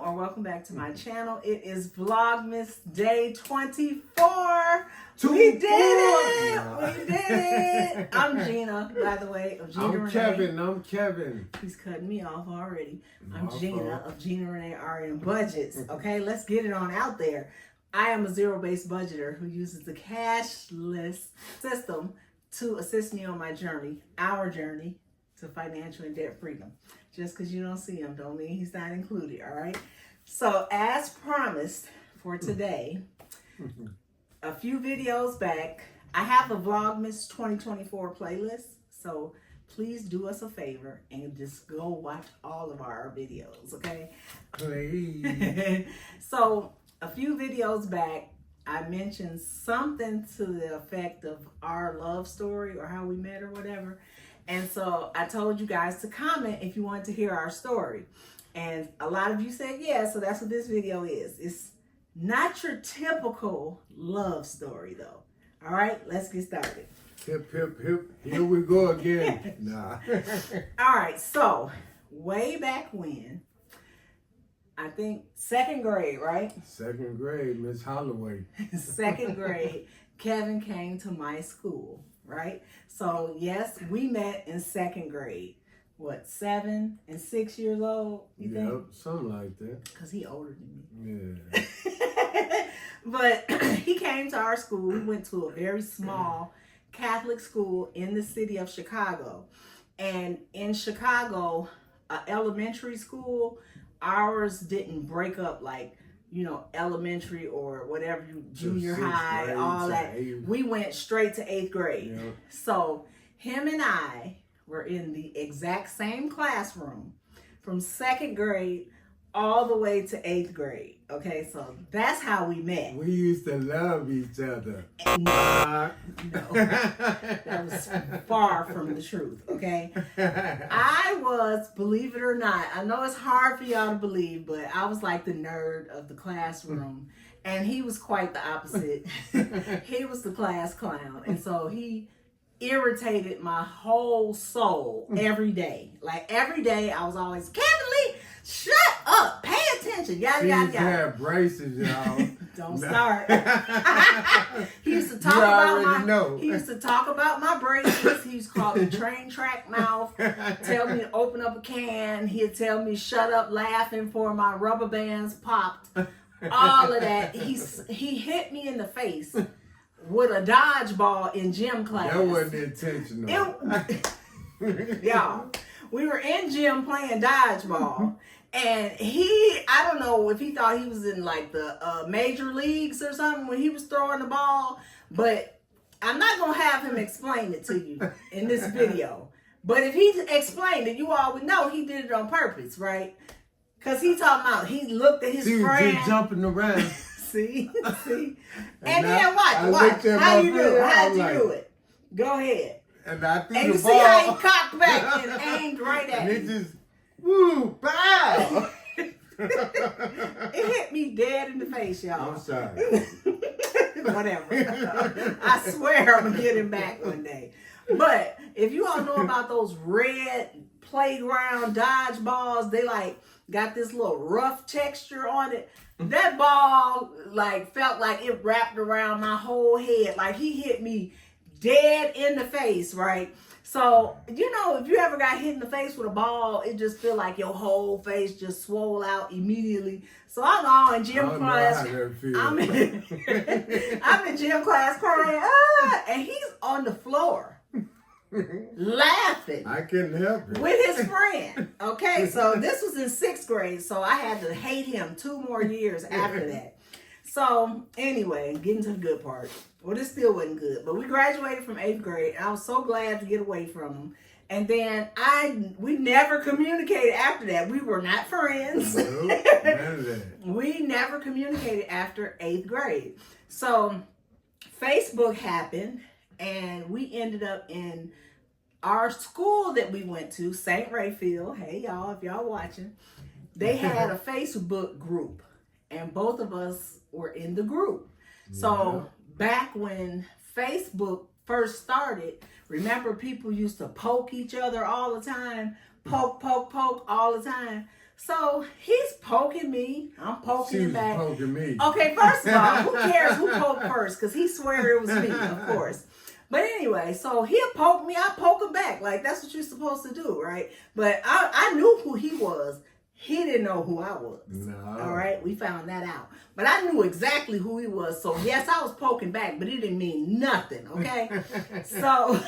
Welcome back to my channel. It is Vlogmas day 24. We did it! We did it! I'm Gina, by the way, of Gina Renae. I'm Kevin. He's cutting me off already. I'm Gina of Gina Renae RN Budgets. Okay, let's get it on out there. I am a zero-based budgeter who uses the cashless system to assist me on my journey, our journey to financial and debt freedom. Just because you don't see him don't mean he's not included, all right? So as promised for today, a few videos back, I have a Vlogmas 2024 playlist. So please do us a favor and just go watch all of our videos, okay? Please. So a few videos back, I mentioned something to the effect of our love story or how we met or whatever. And so I told you guys to comment if you wanted to hear our story. And a lot of you said yeah, so that's what this video is. It's not your typical love story though. All right, let's get started. Hip, hip, hip. Here we go again. Nah. All right, so way back when, I think second grade, right? Second grade, Miss Holloway. Second grade, Kevin came to my school, right? So yes, we met in second grade. What, 7 and 6 years old, you think? Yep, something like that. Because he older than me. Yeah. But he came to our school. We went to a very small Catholic school in the city of Chicago. And in Chicago, elementary school, ours didn't break up like, you know, elementary or whatever, junior high, all that. We went straight to 8th grade. Yep. So him and I were in the exact same classroom from second grade all the way to 8th grade. Okay, so that's how we met. We used to love each other. No, that was far from the truth, okay? I was, believe it or not, I know it's hard for y'all to believe, but I was like the nerd of the classroom, and he was quite the opposite. He was the class clown, and so he irritated my whole soul every day. Like every day I was always, Kevin Lee, shut up, pay attention, yada yada yada. Had braces, y'all. Don't start. He used to talk about my braces. He used to call me train track mouth, tell me to open up a can. He'd tell me shut up laughing for my rubber bands popped. All of that. He hit me in the face with a dodgeball in gym class. That wasn't intentional. Y'all, we were in gym playing dodgeball, and I don't know if he thought he was in like the major leagues or something when he was throwing the ball, but I'm not going to have him explain it to you in this video. But if he explained it, you all would know he did it on purpose, right? Because he talking about, he looked at his friend. Just jumping around. See? And then watch. How you do it? How'd you do it? Go ahead. And I threw and the you ball. See how he cocked back and aimed right at me. And it just, woo, pow! It hit me dead in the face, y'all. I'm sorry. Whatever. I swear I'm going to get him back one day. But if you all know about those red playground dodgeballs, they like got this little rough texture on it. That ball like felt like it wrapped around my whole head. Like he hit me dead in the face, right? So, you know, if you ever got hit in the face with a ball, it just feel like your whole face just swole out immediately. So I'm all in gym class. I'm in gym class crying, and he's on the floor. Laughing. I couldn't help it. With his friend. Okay, so this was in 6th grade, so I had to hate him 2 more years after that. So anyway, getting to the good part. Well, this still wasn't good, but we graduated from 8th grade, and I was so glad to get away from him. And then we never communicated after that. We were not friends. Nope, none of that. We never communicated after 8th grade. So Facebook happened, and we ended up in our school that we went to, St. Rayfield. Hey, y'all, if y'all watching. They had a Facebook group, and both of us were in the group. So back when Facebook first started, remember people used to poke each other all the time? Poke all the time. So he's poking me. I'm poking him back. Poking me. Okay, first of all, who cares who poked first? Because he swear it was me, of course. But anyway, so he'll poke me, I poke him back. Like, that's what you're supposed to do, right? But I knew who he was. He didn't know who I was. No. All right, we found that out. But I knew exactly who he was. So yes, I was poking back, but it didn't mean nothing, okay? So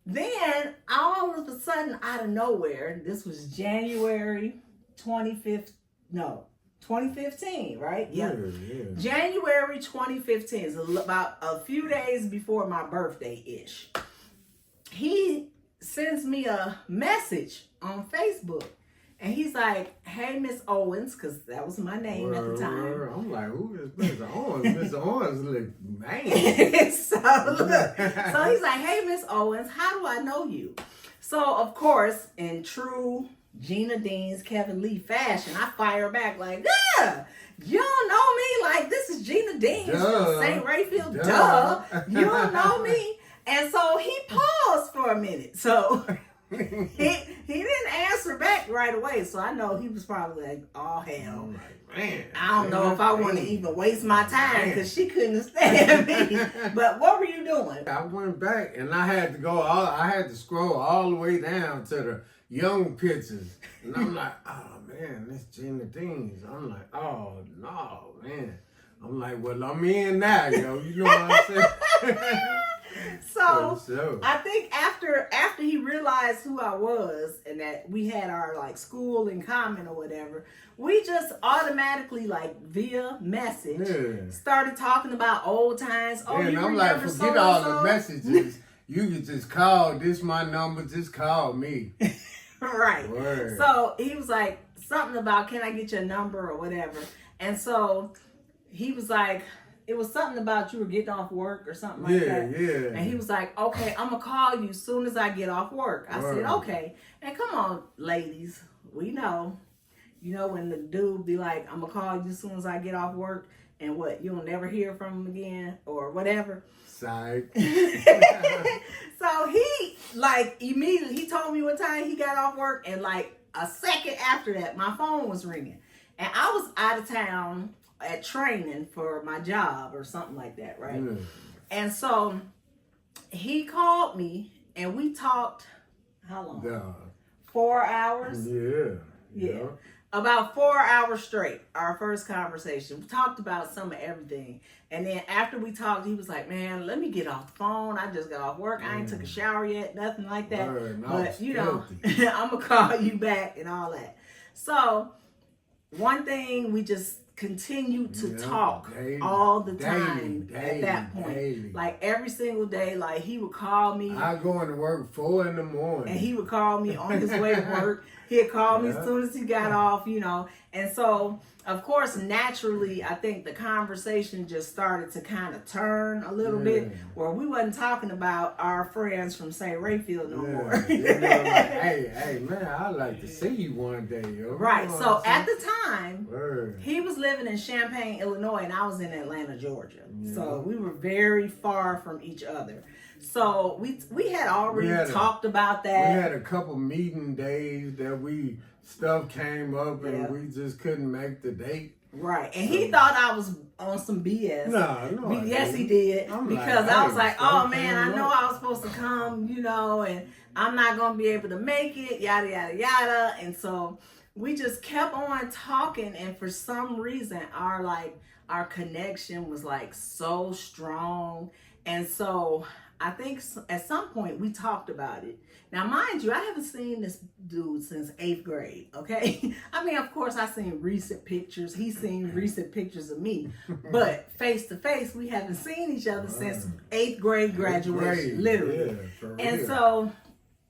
then all of a sudden, out of nowhere, this was January 2015, right? Yeah. January 2015 is about a few days before my birthday-ish. He sends me a message on Facebook. And he's like, hey, Miss Owens, because that was my name at the time. I'm like, who is Mr. Owens? Mr. Owens look, man. So he's like, hey, Miss Owens, how do I know you? So, of course, in true Gina Dean's Kevin Lee fashion, I fire back like, yeah, you don't know me? Like, this is Gina Dean from St. Raphael. Duh. You don't know me? And so he paused for a minute. So he didn't answer back right away. So I know he was probably like, oh, hell. I'm like, man, I don't know if I want to even waste my time because she couldn't stand me. But what were you doing? I went back and I had to scroll all the way down to the young pictures. And I'm like, oh man, that's Gina Dean's. I'm like, oh no, man. I'm like, well, I'm in now, yo. You know what I'm saying? So I think after he realized who I was and that we had our like school in common or whatever, we just automatically like via message started talking about old times. Oh, and you I'm remember like, forget all the so-and-so? messages. You can just call. This my number. Just call me. Right. Word. So he was like something about, can I get your number or whatever? And so he was like, it was something about you were getting off work or something like that. Yeah. And he was like, okay, I'm going to call you as soon as I get off work. I said, okay. And come on, ladies, we know. You know when the dude be like, I'm going to call you as soon as I get off work, and what, you'll never hear from him again or whatever. Psych. So he, like, immediately, he told me what time he got off work, and like a second after that, my phone was ringing. And I was out of town at training for my job or something like that, right? And so he called me and we talked, how long? 4 hours? Yeah. About 4 hours straight, our first conversation. We talked about some of everything. And then after we talked, he was like, man, let me get off the phone. I just got off work. I ain't took a shower yet, nothing like that. But, you know, I'm going to call you back and all that. So one thing, we just continued to talk all the time at that point. Like every single day, like he would call me. I go into work 4 a.m. And he would call me on his way to work. He'd call me as soon as he got off, you know. And so, of course, naturally, I think the conversation just started to kind of turn a little bit, where we wasn't talking about our friends from St. Raphael no more. You know, like, hey, man, I'd like to see you one day. Yo. Right. So at the time, he was living in Champaign, Illinois, and I was in Atlanta, Georgia. So we were very far from each other. So we had already talked about that. We had a couple meeting days that stuff came up and we just couldn't make the date. Right. And he thought I was on some BS. No. Yes, he did. Because I was like, oh man, I know I was supposed to come, you know, and I'm not going to be able to make it, yada, yada, yada. And so we just kept on talking. And for some reason, our connection was like so strong. And so I think at some point we talked about it. Now, mind you, I haven't seen this dude since 8th grade, okay? I mean, of course, I've seen recent pictures. He's seen recent pictures of me. But face to face, we haven't seen each other since 8th grade graduation, literally. And so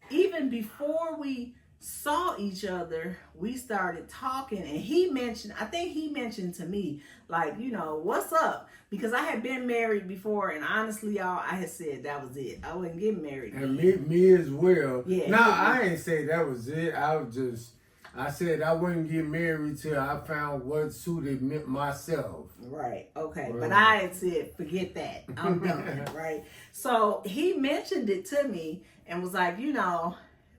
even before we saw each other, we started talking, and I think he mentioned to me, like, you know, what's up? Because I had been married before, and honestly, y'all, I had said that was it. I wasn't getting married. And me as well. Yeah. No, I ain't say that was it. I was just, I said I wouldn't get married till I found what suited myself. Right. Okay. Right. But I had said, forget that. I'm done. Right. So he mentioned it to me and was like, you know,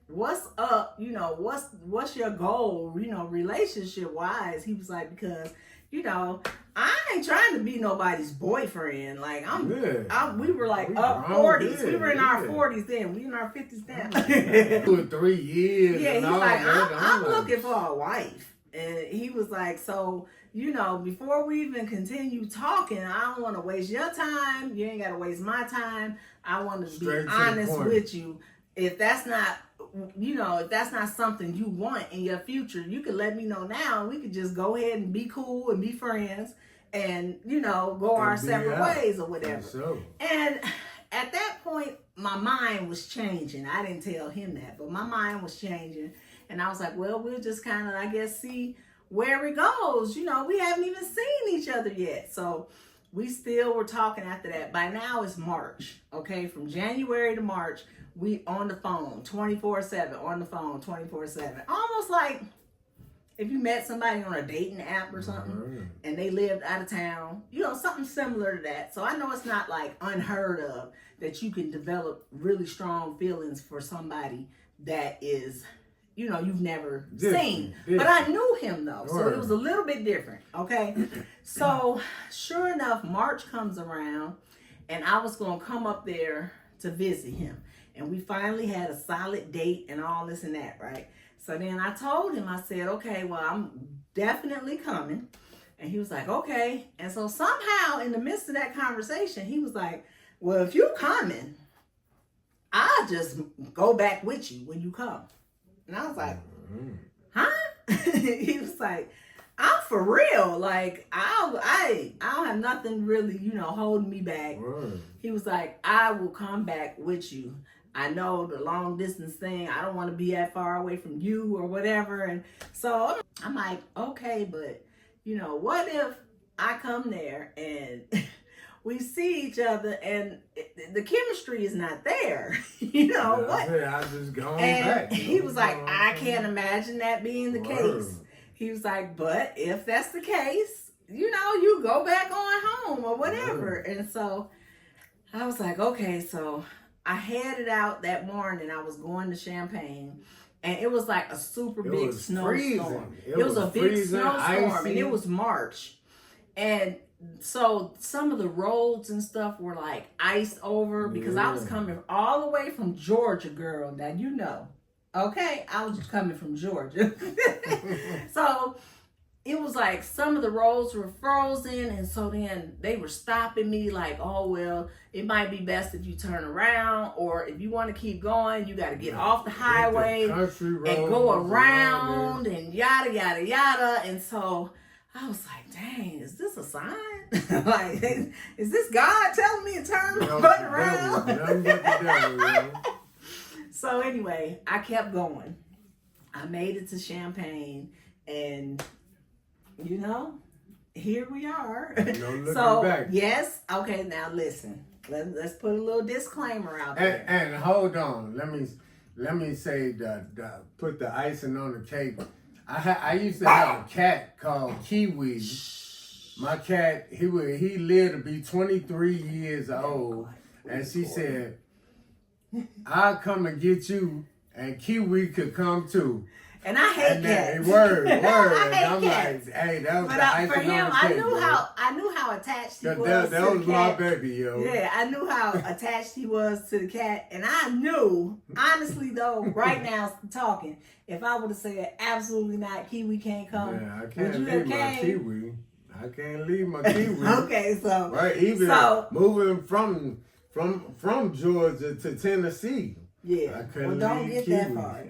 what's up? You know, what's your goal? You know, relationship wise. He was like, because, you know, I ain't trying to be nobody's boyfriend. Like we were like up 40s. We were in our 40s then. We in our 50s now. 2 or 3 years. Yeah, he's and all like, that. I'm like, looking for a wife. And he was like, so, you know, before we even continue talking, I don't want to waste your time. You ain't got to waste my time. I want to be honest with you. If that's not, you know, if that's not something you want in your future, you could let me know now. We could just go ahead and be cool and be friends and, you know, go our separate ways or whatever. So. And at that point, my mind was changing. I didn't tell him that, but my mind was changing. And I was like, well, we'll just kind of, I guess, see where it goes. You know, we haven't even seen each other yet. So we still were talking after that. By now it's March, okay? From January to March, we on the phone 24/7, on the phone 24/7. Almost like if you met somebody on a dating app or something and they lived out of town, you know, something similar to that. So I know it's not like unheard of that you can develop really strong feelings for somebody that is, you know, you've never seen. But I knew him though, so it was a little bit different, okay? So sure enough, March comes around and I was gonna come up there to visit him. And we finally had a solid date and all this and that, right? So then I told him, I said, okay, well, I'm definitely coming. And he was like, okay. And so somehow in the midst of that conversation, he was like, well, if you're coming, I'll just go back with you when you come. And I was like, huh? He was like, I'm for real. Like, I don't have nothing really, you know, holding me back. He was like, I will come back with you. I know the long distance thing. I don't want to be that far away from you or whatever. And so I'm like, okay, but you know, what if I come there and we see each other and the chemistry is not there? You know what? I just gone and back. He was like, I can't imagine that being the case. He was like, but if that's the case, you know, you go back on home or whatever. And so I was like, okay, so I headed out that morning. I was going to Champaign, and it was like a super big snowstorm. It was a big snowstorm, and it was March. And so some of the roads and stuff were like iced over because I was coming all the way from Georgia, girl. Now, you know, okay? I was coming from Georgia. So it was like some of the roads were frozen, and so then they were stopping me like, oh, well, it might be best if you turn around, or if you want to keep going, you got to get off the highway and go around and yada, yada, yada. And so I was like, dang, is this a sign? Like, is this God telling me to turn my butt around? So anyway, I kept going. I made it to Champaign, and you know, here we are. So back. Yes, okay. Now listen, let's put a little disclaimer out there. And hold on, let me say put the icing on the cake. I used to have a cat called Kiwi. My cat, he lived to be 23 years old, and she said, "I'll come and get you, and Kiwi could come too." And I hate cats. Word. I hate I'm cats. like, hey, that was but the icing for him, on the cake, I knew how attached he was. That was my baby, yo. Yeah, I knew how attached he was to the cat, and I knew, honestly though, right now talking, if I would have said absolutely not, Kiwi can't come. Yeah, I can't leave my Kiwi. I can't leave my Kiwi. Okay, so right, even moving from Georgia to Tennessee. Yeah, well, don't get that far.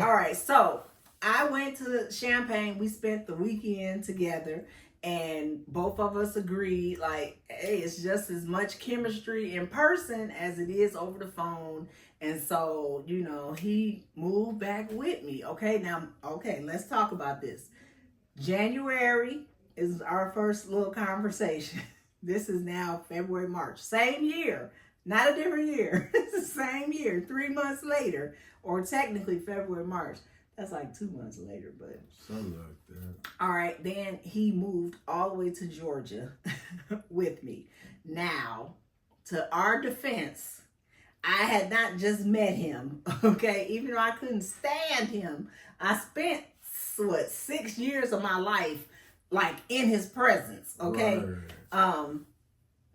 All right, so I went to Champaign. We spent the weekend together, and both of us agreed, like, hey, it's just as much chemistry in person as it is over the phone. And so, you know, he moved back with me. Okay, now, let's talk about this. January is our first little conversation. This is now February, March. Same year. Not a different year. It's the same year, 3 months later, or technically February, March. That's like 2 months later, but something like that. All right, then he moved all the way to Georgia with me. Now, to our defense, I had not just met him, okay? Even though I couldn't stand him, I spent, 6 years of my life, like, in his presence, okay? Right.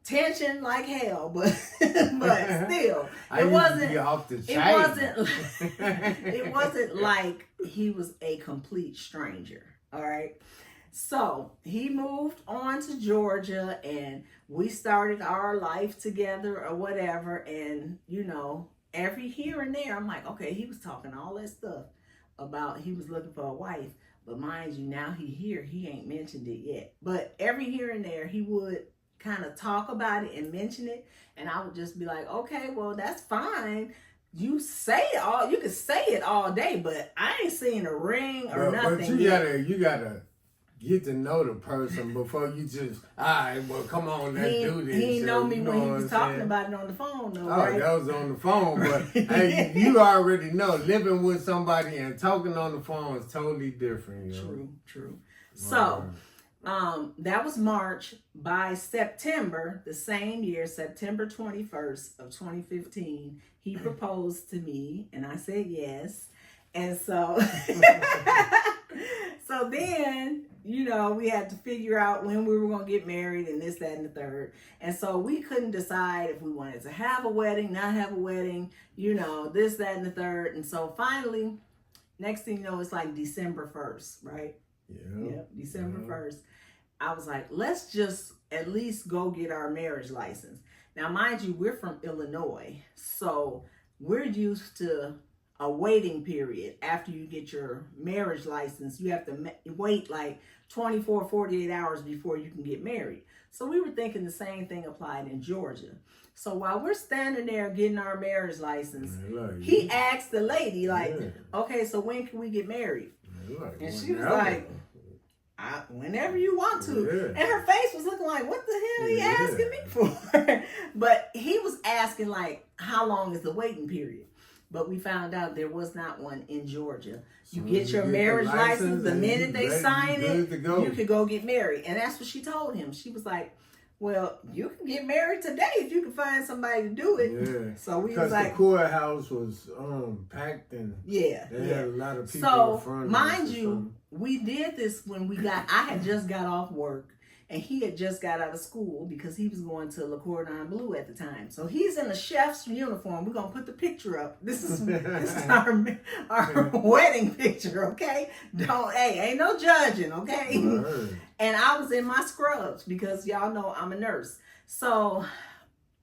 Tension like hell, but still, it wasn't like he was a complete stranger, all right? So he moved on to Georgia and we started our life together or whatever. And, every here and there, I'm like, okay, he was talking all that stuff about he was looking for a wife. But mind you, now he ain't mentioned it yet. But every here and there, he would kind of talk about it and mention it. And I would just be like, okay, well, that's fine. You can say it all day, but I ain't seen a ring or nothing. But you gotta get to know the person before you just, all right, well, come on, let's do this. He didn't know me when he was talking about it on the phone, though, right? That was on the phone, but hey, you already know, living with somebody and talking on the phone is totally different, True. So, that was March. By September, the same year, September 21st of 2015, he proposed to me, and I said yes. And so, so then, we had to figure out when we were going to get married and this, that, and the third. And so we couldn't decide if we wanted to have a wedding, not have a wedding, this, that, and the third. And so finally, next thing you know, it's like December 1st, right? Yeah. December 1st. I was like, let's just at least go get our marriage license. Now, mind you, we're from Illinois. So we're used to a waiting period after you get your marriage license. You have to wait like 24, 48 hours before you can get married. So we were thinking the same thing applied in Georgia. So while we're standing there getting our marriage license, he asked the lady, okay, so when can we get married? And she was like, whenever you want to. And her face was looking like, what the hell are you asking me for? But he was asking, like, how long is the waiting period? But we found out there was not one in Georgia. You get your marriage license, the minute they sign it, you could go get married. And that's what she told him. She was like, well, you can get married today if you can find somebody to do it. Yeah. So we was like, the courthouse was packed and they had a lot of people in front of us. Mind you, we did this when I had just got off work and he had just got out of school because he was going to Le Cordon Bleu at the time. So he's in a chef's uniform. We're going to put the picture up. This is our wedding picture, okay? Ain't no judging, okay? And I was in my scrubs because y'all know I'm a nurse. So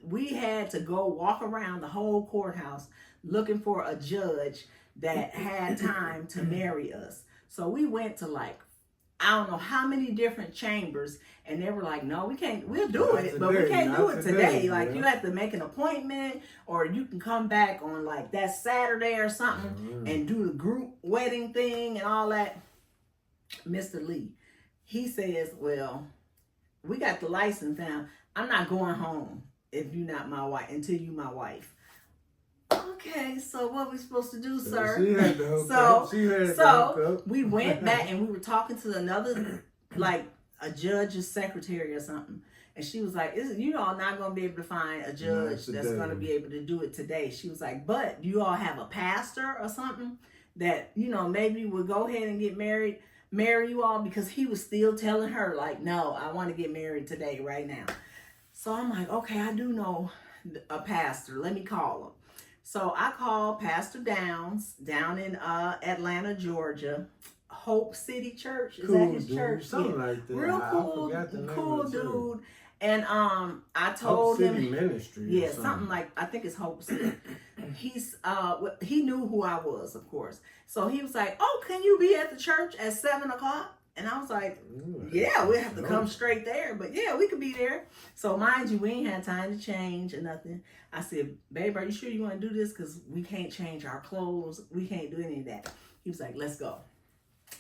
we had to go walk around the whole courthouse looking for a judge that had time to marry us. So we went to I don't know how many different chambers, and they were like, no, we can't, we'll do it, but we can't do it today. You have to make an appointment, or you can come back on that Saturday or something and do the group wedding thing and all that. Mr. Lee, he says, well, we got the license now. I'm not going home if you're not my wife, until you my wife. Okay, so what we supposed to do, sir? She had to hook up. So we went back and we were talking to another, a judge's secretary or something. And she was like, you all not going to be able to find a judge that's going to be able to do it today. She was like, but you all have a pastor or something that, maybe would go ahead and get marry you all, because he was still telling her, no, I want to get married today, right now. So I'm like, okay, I do know a pastor. Let me call him. So I called Pastor Downs down in Atlanta, Georgia. Hope City Church. Is that his church? Something like that. Real cool dude. And I told him City Ministry. Yeah, something like, I think it's Hope City. He knew who I was, of course. So he was like, oh, can you be at the church at 7:00? And I was like, yeah, we have to come straight there. But yeah, we could be there. So mind you, we ain't had time to change or nothing. I said, babe, are you sure you want to do this? Because we can't change our clothes. We can't do any of that. He was like, let's go.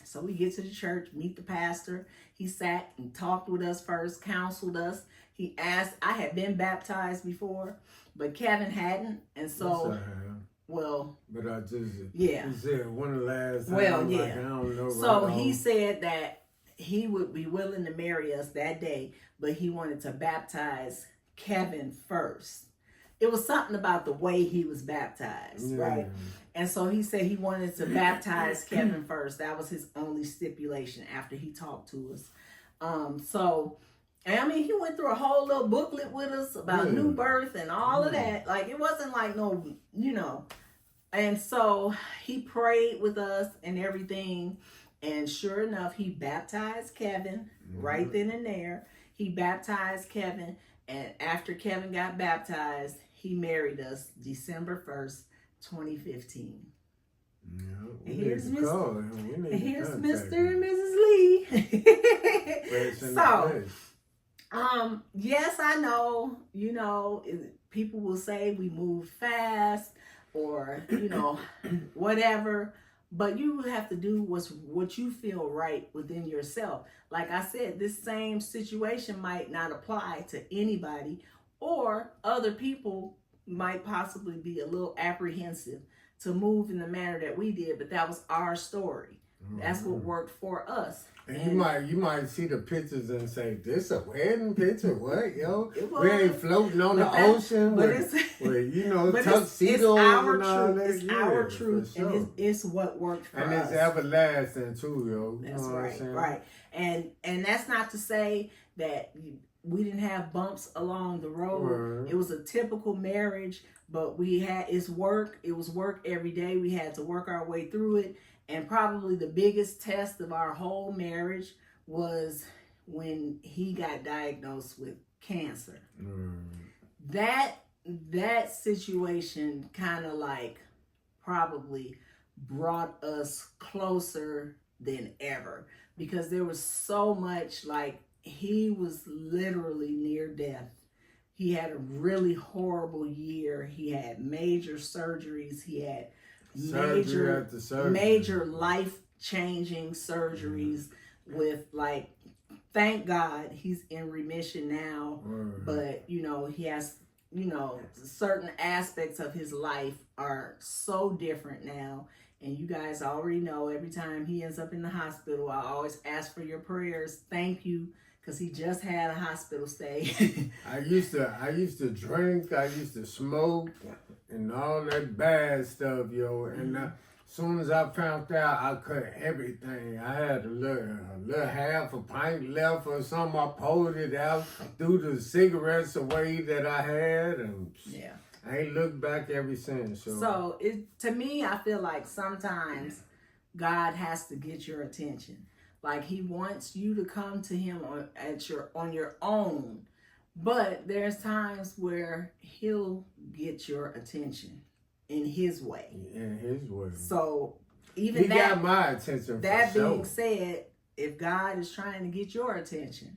So we get to the church, meet the pastor. He sat and talked with us first, counseled us. He asked, I had been baptized before, but Kevin hadn't. And so well, but I just yeah. He said one of the last time. Well, I'm yeah. like, I don't know. So right he off. said that he would be willing to marry us that day, but he wanted to baptize Kevin first. It was something about the way he was baptized, right? And so he said he wanted to baptize Kevin first. That was his only stipulation after he talked to us. So, and I mean, he went through a whole little booklet with us about new birth and all of that. Like, it wasn't like no, you know. And so he prayed with us and everything. And sure enough, he baptized Kevin right then and there. He baptized Kevin. And after Kevin got baptized, he married us December 1st, 2015. Yeah, Here's Mr. and Mrs. Lee. So, yes, I know, you know, people will say we move fast or, you know, whatever. But you have to do what you feel right within yourself. Like I said, this same situation might not apply to anybody, or other people might possibly be a little apprehensive to move in the manner that we did, but that was our story. That's what worked for us. And you might see the pictures and say, "This a wedding picture? What, yo? We ain't floating on the ocean with you know, tuxedos and all that." It's our truth, sure. And it's what worked for us. And it's everlasting too, yo. That's right, right. And that's not to say that we didn't have bumps along the road. It was a typical marriage, but it's work. It was work every day. We had to work our way through it. And probably the biggest test of our whole marriage was when he got diagnosed with cancer. That situation kind of like probably brought us closer than ever, because there was so much, like, he was literally near death. He had a really horrible year. He had major surgeries. He had major life-changing surgeries with, like, thank God he's in remission now. But, you know, he has, you know, certain aspects of his life are so different now. And you guys already know, every time he ends up in the hospital, I always ask for your prayers. Thank you. Because he just had a hospital stay. I used to drink, I used to smoke, and all that bad stuff, yo. And as soon as I found out, I cut everything. I had a little half a pint left or something. I pulled it out, threw the cigarettes away that I had, and I ain't looked back ever since. So to me, I feel like sometimes God has to get your attention. Like, he wants you to come to him on your own. But there's times where he'll get your attention in his way. In his way. So he got my attention. That being said, if God is trying to get your attention,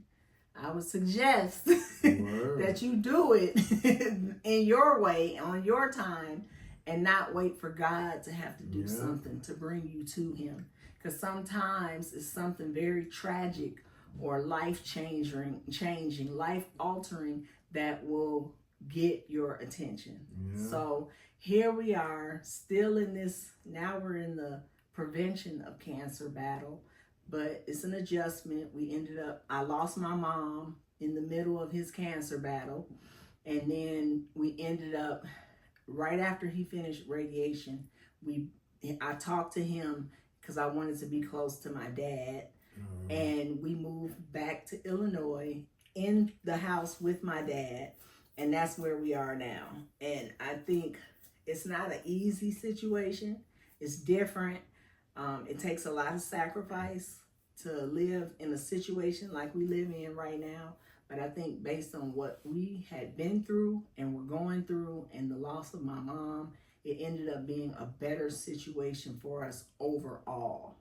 I would suggest that you do it in your way, on your time, and not wait for God to have to do something to bring you to him. Because sometimes it's something very tragic or life-changing, life-altering that will get your attention. So here we are, still in this, now we're in the prevention of cancer battle, but it's an adjustment. I lost my mom in the middle of his cancer battle, and then we ended up, right after he finished radiation, I talked to him because I wanted to be close to my dad. And we moved back to Illinois in the house with my dad. And that's where we are now. And I think it's not an easy situation. It's different. It takes a lot of sacrifice to live in a situation like we live in right now. But I think based on what we had been through and we're going through, and the loss of my mom, it ended up being a better situation for us overall.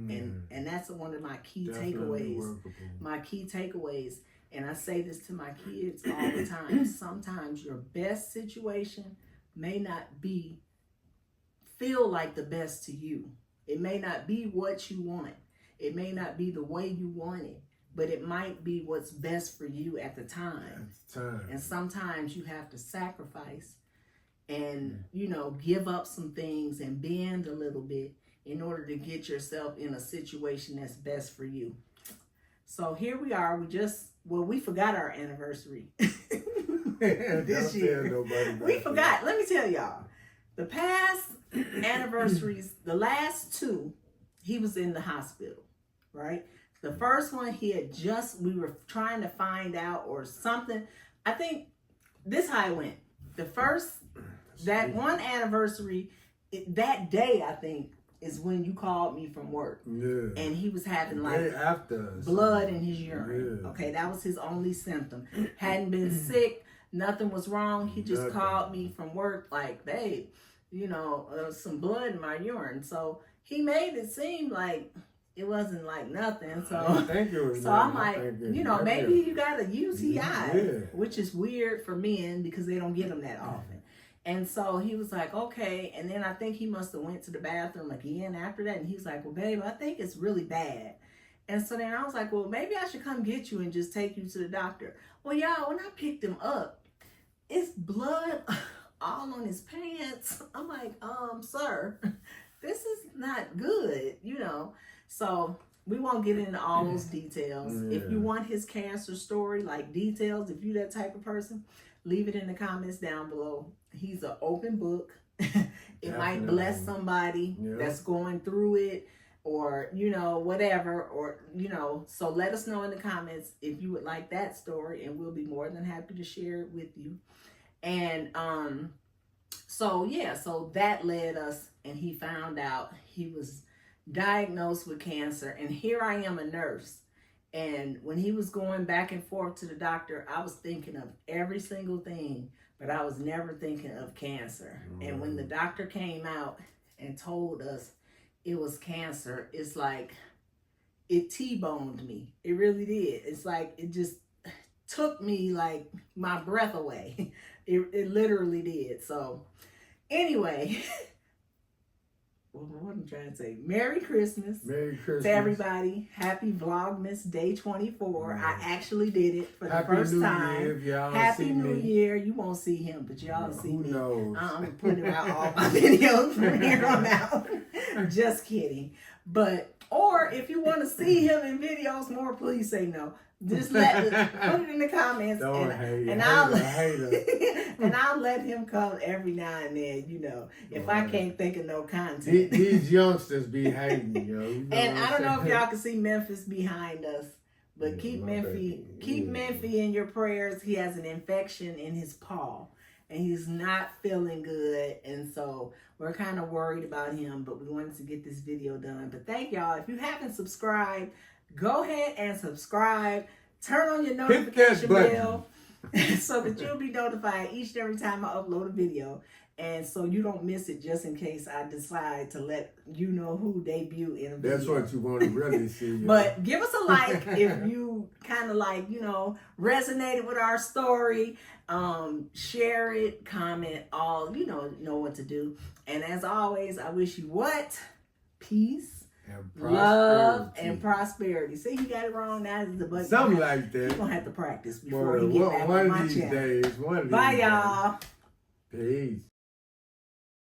And that's one of my key takeaways. My key takeaways, and I say this to my kids all the time, sometimes your best situation may not feel like the best to you. It may not be what you want. It may not be the way you want it, but it might be what's best for you at the time. And sometimes you have to sacrifice and, you know, give up some things and bend a little bit in order to get yourself in a situation that's best for you. So here we are. We forgot our anniversary this year. We forgot. Let me tell y'all, the past anniversaries, the last two, he was in the hospital, right? The first one, we were trying to find out or something. I think this how it went. The first, that one anniversary, that day, I think, is when you called me from work. Yeah. And he was having like blood in his urine. Yeah. Okay, that was his only symptom. Hadn't been sick, nothing was wrong. He just called me from work like, babe, you know, some blood in my urine. So he made it seem like it wasn't like nothing. So, I'm like, you know, maybe you got a UTI, which is weird for men because they don't get them that often. And so he was like, okay. And then I think he must have went to the bathroom again after that. And he was like, well, babe, I think it's really bad. And so then I was like, well, maybe I should come get you and just take you to the doctor. Well, y'all, when I picked him up, it's blood all on his pants. I'm like, sir, this is not good, you know. So we won't get into all those details. Yeah. If you want his cancer story, like details, if you that type of person, leave it in the comments down below. He's an open book. It might bless somebody that's going through it, or, you know, whatever, or, you know, so let us know in the comments if you would like that story, and we'll be more than happy to share it with you. And so that led us, and he found out he was diagnosed with cancer. And here I am, a nurse, and when he was going back and forth to the doctor, I was thinking of every single thing, but I was never thinking of cancer. And when the doctor came out and told us it was cancer, it's like it T-boned me. It really did. It's like it just took me like my breath away. It literally did. So anyway, what I'm trying to say, Merry Christmas. Merry Christmas to everybody. Happy Vlogmas Day 24. I actually did it for the first time. Happy New Year. You won't see him, but y'all see me. I'm going to put it out all my videos from here on out. Just kidding. But, or if you want to see him in videos more, please say no. Just put it in the comments, and I'll let him come every now and then, you know, if I can't think of no content. These youngsters be hating, yo. You know, and I don't know if y'all can see Memphis behind us, but keep Memphis in your prayers. He has an infection in his paw, and he's not feeling good, and so we're kind of worried about him, but we wanted to get this video done. But thank y'all. If you haven't subscribed, go ahead and subscribe. Turn on your notification bell so that you'll be notified each and every time I upload a video. And so you don't miss it, just in case I decide to let you know who debut in a video. That's what you want to really see. But give us a like if you kind of like, you know, resonated with our story. Share it, comment, all, you know what to do. And as always, I wish you what? Peace, love, and prosperity. See, you got it wrong. Now is the button. Something like that. You're going to have to practice before you get back on my channel. One of these days. Bye, y'all. Peace.